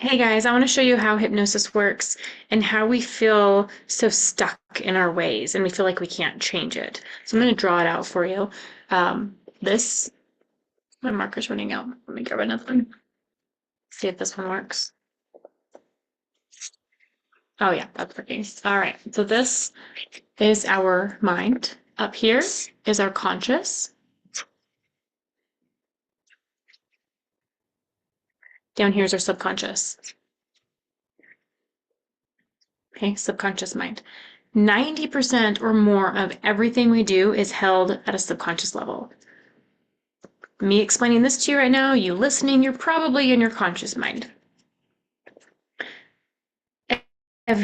Hey guys, I want to show you how hypnosis works and how we feel so stuck in our ways and we feel like we can't change it. So I'm going to draw it out for you. This, my marker's running out. Let me grab another one. See if this one works. Oh yeah, that's working. All right, so this is our mind. Up here is our conscious. Down here is our subconscious. Okay, subconscious mind. 90% or more of everything we do is held at a subconscious level. Me explaining this to you right now, you listening, you're probably in your conscious mind.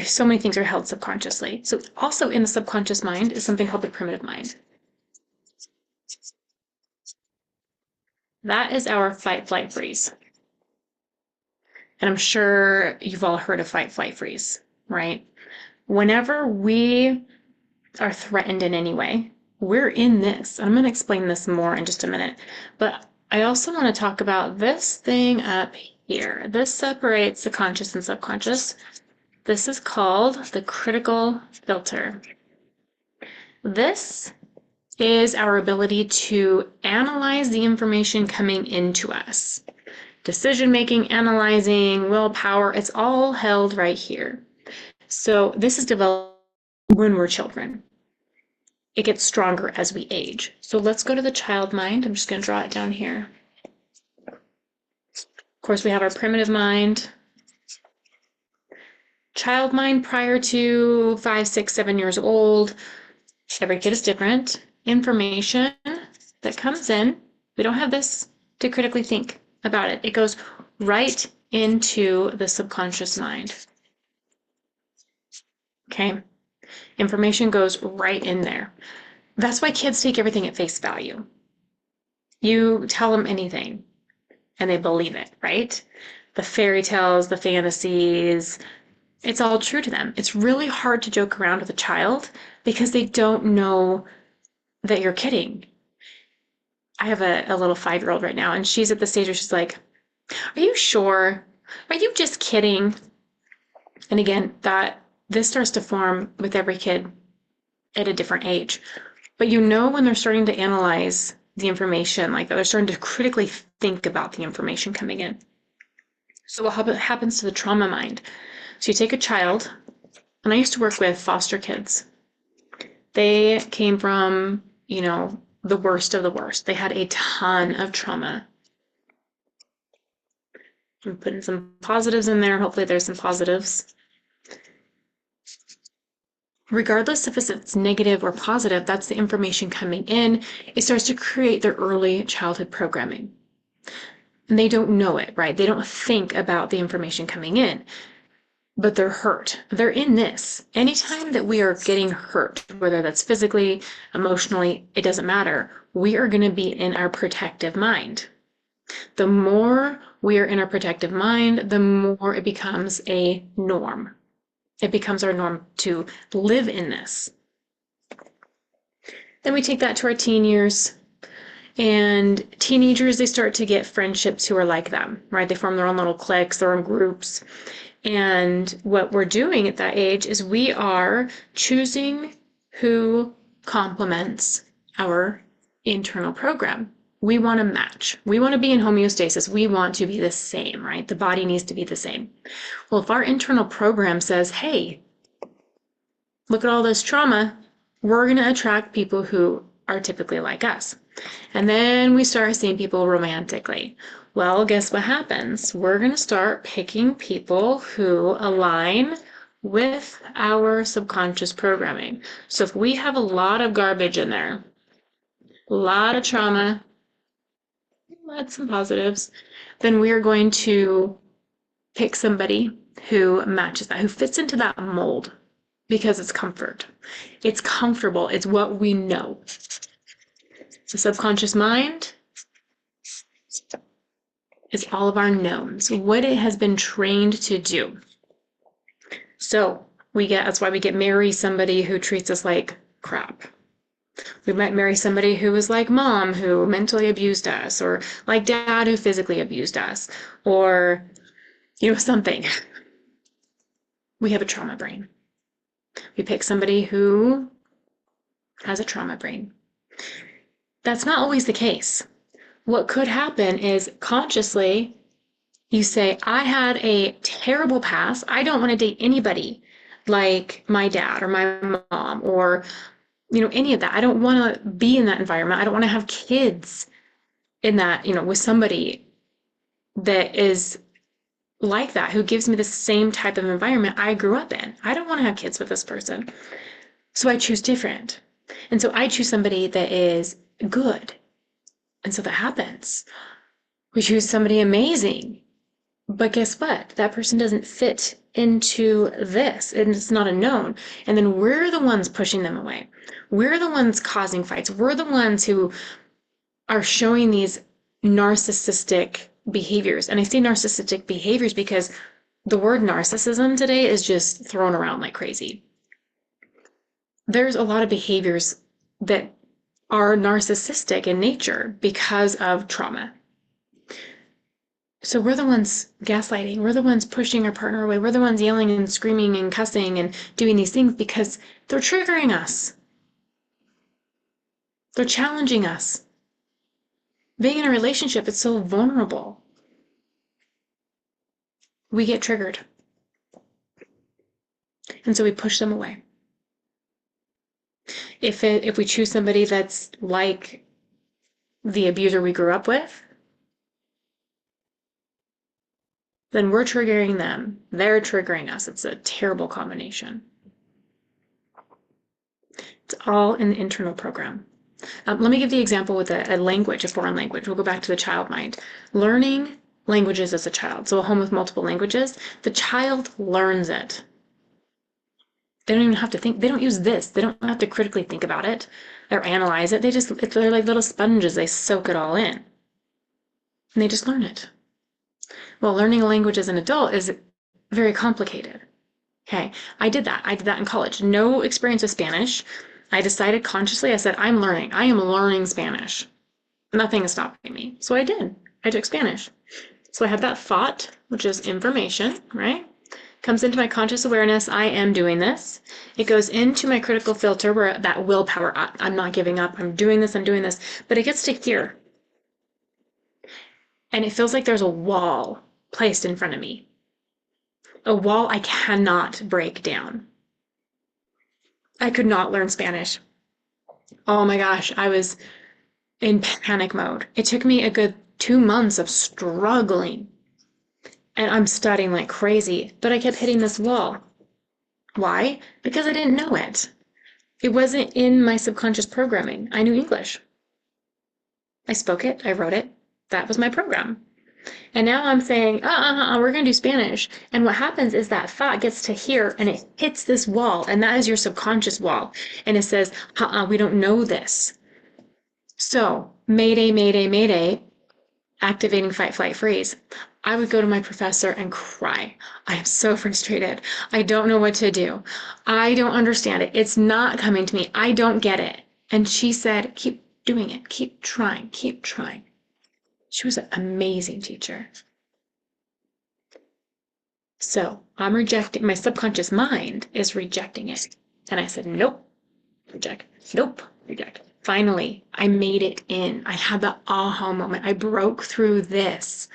So many things are held subconsciously. So also in the subconscious mind is something called the primitive mind. That is our fight, flight, freeze. And I'm sure you've all heard of fight, flight, freeze, right? Whenever we are threatened in any way, we're in this. I'm going to explain this more in just a minute. But I also want to talk about this thing up here. This separates the conscious and subconscious. This is called the critical filter. This is our ability to analyze the information coming into us. Decision making, analyzing, willpower, it's all held right here. So this is developed when we're children. It gets stronger as we age. So let's go to the child mind. I'm just going to draw it down here. Of course, we have our primitive mind. Child mind prior to 5, 6, 7 years old. Every kid is different. Information that comes in, we don't have this to critically think about it. It goes right into the subconscious mind. Okay? Information goes right in there. That's why kids take everything at face value. You tell them anything and they believe it, right? The fairy tales, the fantasies, it's all true to them. It's really hard to joke around with a child because they don't know that you're kidding. I have a little 5-year-old right now, and she's at the stage where she's like, "Are you sure? Are you just kidding?" And again, this starts to form with every kid at a different age. But you know when they're starting to analyze the information like that, they're starting to critically think about the information coming in. So what happens to the trauma mind? So you take a child, and I used to work with foster kids. They came from, the worst of the worst. They had a ton of trauma. I'm putting some positives in there. Hopefully there's some positives. Regardless if it's negative or positive, that's the information coming in. It starts to create their early childhood programming. And they don't know it, right? They don't think about the information coming in, but they're hurt. They're in this. Anytime that we are getting hurt, whether that's physically, emotionally, it doesn't matter. We are going to be in our protective mind. The more we are in our protective mind, the more it becomes a norm. It becomes our norm to live in this. Then we take that to our teen years. And teenagers, they start to get friendships who are like them, right? They form their own little cliques, their own groups. And what we're doing at that age is we are choosing who complements our internal program. We want to match. We want to be in homeostasis. We want to be the same, right? The body needs to be the same. Well, if our internal program says, hey, look at all this trauma, we're going to attract people who are typically like us. And then we start seeing people romantically. Well, guess what happens? We're going to start picking people who align with our subconscious programming. So if we have a lot of garbage in there, a lot of trauma, let's some positives, then we are going to pick somebody who matches that, who fits into that mold because it's comfort. It's comfortable. It's what we know. The subconscious mind is all of our knowns, what it has been trained to do. So that's why we get marry somebody who treats us like crap. We might marry somebody who was like mom, who mentally abused us, or like dad, who physically abused us, or something. We have a trauma brain. We pick somebody who has a trauma brain. That's not always the case. What could happen is consciously you say, I had a terrible past. I don't want to date anybody like my dad or my mom or, any of that. I don't want to be in that environment. I don't want to have kids in that, with somebody that is like that, who gives me the same type of environment I grew up in. I don't want to have kids with this person. So I choose different. And so I choose somebody that is good. And so that happens. We choose somebody amazing. But guess what? That person doesn't fit into this, and it's not a known. And then we're the ones pushing them away. We're the ones causing fights. We're the ones who are showing these narcissistic behaviors. And I say narcissistic behaviors because the word narcissism today is just thrown around like crazy. There's a lot of behaviors that are narcissistic in nature because of trauma. So we're the ones gaslighting. We're the ones pushing our partner away. We're the ones yelling and screaming and cussing and doing these things because they're triggering us. They're challenging us. Being in a relationship is so vulnerable. We get triggered. And so we push them away. If we choose somebody that's like the abuser we grew up with, then we're triggering them. They're triggering us. It's a terrible combination. It's all in the internal program. Let me give the example with a language, a foreign language. We'll go back to the child mind. Learning languages as a child. So a home with multiple languages, the child learns it. They don't even have to think. They don't use this. They don't have to critically think about it or analyze it. They're like little sponges. They soak it all in. And they just learn it. Well, learning a language as an adult is very complicated. Okay, I did that. I did that in college. No experience with Spanish. I decided consciously, I said, I am learning Spanish. Nothing is stopping me. So I did. I took Spanish. So I have that thought, which is information, right? Comes into my conscious awareness. I am doing this. It goes into my critical filter where that willpower, I'm not giving up. I'm doing this. But it gets to here. And it feels like there's a wall placed in front of me. A wall I cannot break down. I could not learn Spanish. Oh my gosh, I was in panic mode. It took me a good 2 months of struggling. And I'm studying like crazy, but I kept hitting this wall. Why? Because I didn't know it. It wasn't in my subconscious programming. I knew English. I spoke it, I wrote it. That was my program. And now I'm saying, we're going to do Spanish. And what happens is that thought gets to here and it hits this wall. And that is your subconscious wall. And it says, we don't know this. So, mayday, mayday, mayday, activating fight, flight, freeze. I would go to my professor and cry. I am so frustrated. I don't know what to do. I don't understand it. It's not coming to me. I don't get it. And she said, keep doing it. Keep trying. Keep trying. She was an amazing teacher. So I'm rejecting, my subconscious mind is rejecting it. And I said, nope, reject, nope, reject. Finally, I made it in. I had the aha moment. I broke through this.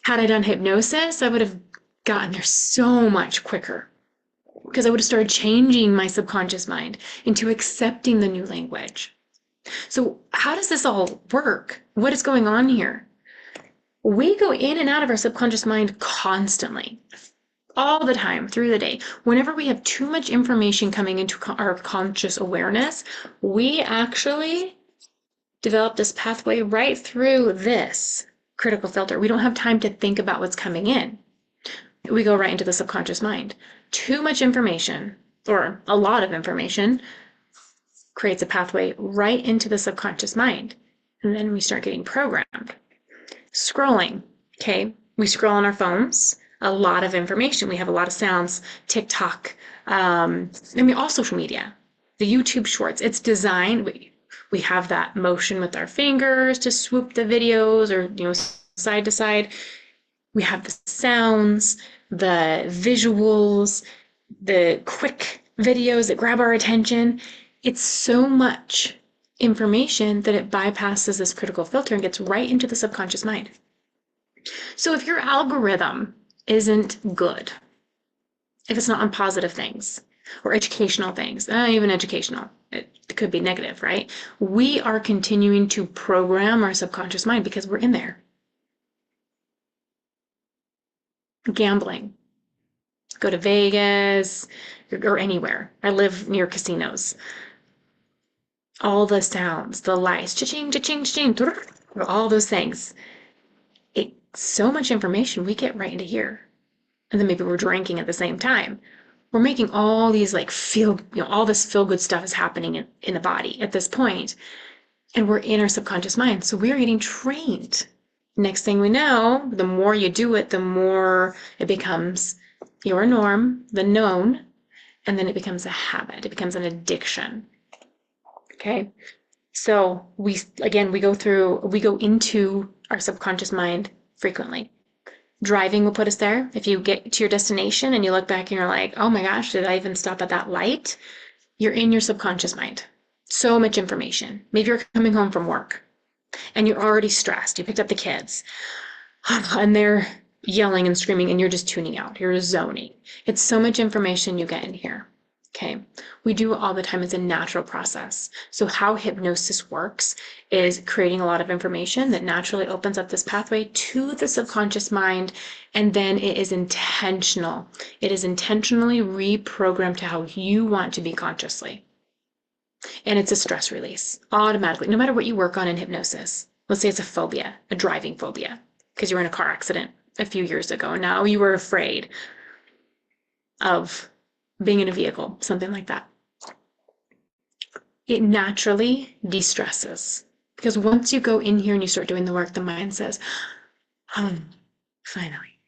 Had I done hypnosis, I would have gotten there so much quicker because I would have started changing my subconscious mind into accepting the new language. So how does this all work? What is going on here? We go in and out of our subconscious mind constantly, all the time through the day. Whenever we have too much information coming into our conscious awareness, we actually develop this pathway right through this critical filter. We don't have time to think about what's coming in. We go right into the subconscious mind. Too much information, or a lot of information, creates a pathway right into the subconscious mind. And then we start getting programmed. Scrolling, okay? We scroll on our phones, a lot of information. We have a lot of sounds, TikTok, all social media, the YouTube shorts. It's designed, we have that motion with our fingers to swoop the videos or, side to side. We have the sounds, the visuals, the quick videos that grab our attention. It's so much information that it bypasses this critical filter and gets right into the subconscious mind. So if your algorithm isn't good, if it's not on positive things or educational things, not even educational, it could be negative, right? We are continuing to program our subconscious mind because we're in there. Gambling. Go to Vegas or anywhere. I live near casinos. All the sounds, the lights, cha-ching, cha-ching, cha-ching, all those things. It's so much information we get right into here. And then maybe we're drinking at the same time. We're making all these like all this feel good stuff is happening in the body at this point, and we're in our subconscious mind. So we are getting trained. Next thing we know, the more you do it, the more it becomes your norm, the known, and then it becomes a habit. It becomes an addiction. Okay. So we go into our subconscious mind frequently. Driving will put us there. If you get to your destination and you look back and you're like, oh my gosh, did I even stop at that light? You're in your subconscious mind. So much information. Maybe you're coming home from work and you're already stressed. You picked up the kids and they're yelling and screaming and you're just tuning out. You're zoning. It's so much information you get in here. Okay, we do it all the time. It's a natural process. So how hypnosis works is creating a lot of information that naturally opens up this pathway to the subconscious mind, and then it is intentional. It is intentionally reprogrammed to how you want to be consciously. And it's a stress release automatically, no matter what you work on in hypnosis. Let's say it's a phobia, a driving phobia, because you were in a car accident a few years ago. Now you were afraid of being in a vehicle, something like that. It naturally de-stresses, because once you go in here and you start doing the work, the mind says, finally,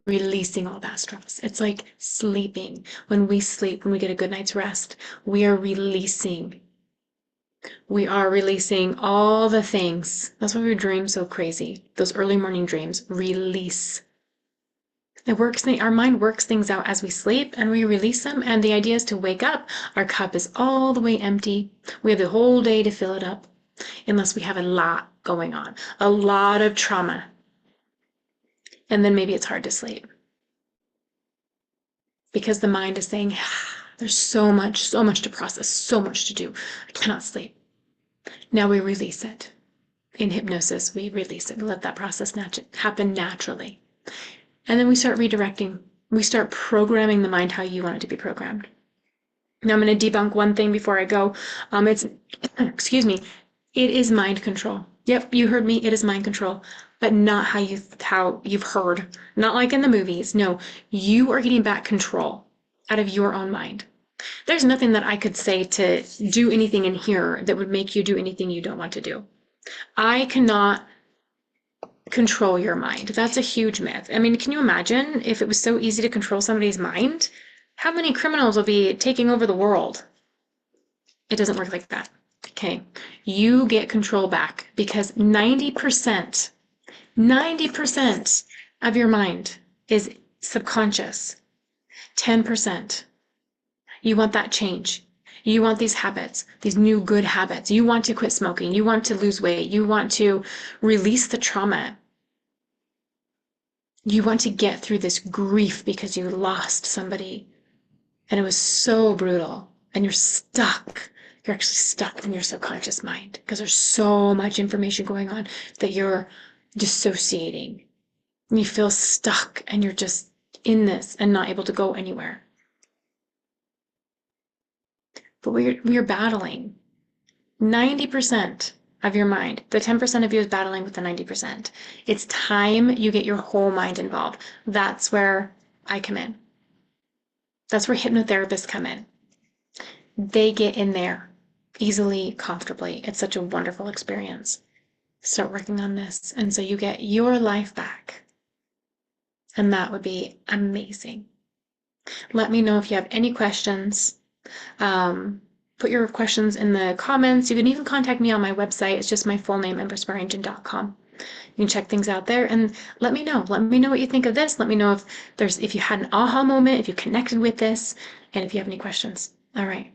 releasing all that stress. It's like sleeping. When we sleep, when we get a good night's rest, we are releasing. We are releasing all the things. That's why we dream so crazy. Those early morning dreams, release. Our mind works things out as we sleep and we release them. And the idea is to wake up. Our cup is all the way empty. We have the whole day to fill it up, unless we have a lot going on, a lot of trauma. And then maybe it's hard to sleep because the mind is saying, there's so much to process, so much to do. I cannot sleep. Now we release it. In hypnosis, we release it. We let that process happen naturally. And then we start redirecting. We start programming the mind how you want it to be programmed. Now I'm going to debunk one thing before I go. Excuse me, it is mind control. Yep, you heard me. It is mind control, but not how you've heard. Not like in the movies. No, you are getting back control out of your own mind. There's nothing that I could say to do anything in here that would make you do anything you don't want to do. I cannot control your mind. That's a huge myth. I mean, can you imagine if it was so easy to control somebody's mind? How many criminals will be taking over the world? It doesn't work like that. Okay, you get control back because 90% of your mind is subconscious. 10%. You want that change. You want these habits, these new good habits. You want to quit smoking. You want to lose weight. You want to release the trauma. You want to get through this grief because you lost somebody and it was so brutal and you're stuck. You're actually stuck in your subconscious mind because there's so much information going on that you're dissociating. And you feel stuck and you're just in this and not able to go anywhere. But we're battling 90% of your mind. The 10% of you is battling with the 90%. It's time you get your whole mind involved. That's where I come in. That's where hypnotherapists come in. They get in there easily, comfortably. It's such a wonderful experience. Start working on this. And so you get your life back. And that would be amazing. Let me know if you have any questions. Put your questions in the comments. You can even contact me on my website. It's just my full name, EmpressSwearingen.com. You can check things out there and let me know. Let me know what you think of this. Let me know if you had an aha moment, if you connected with this, and if you have any questions. All right.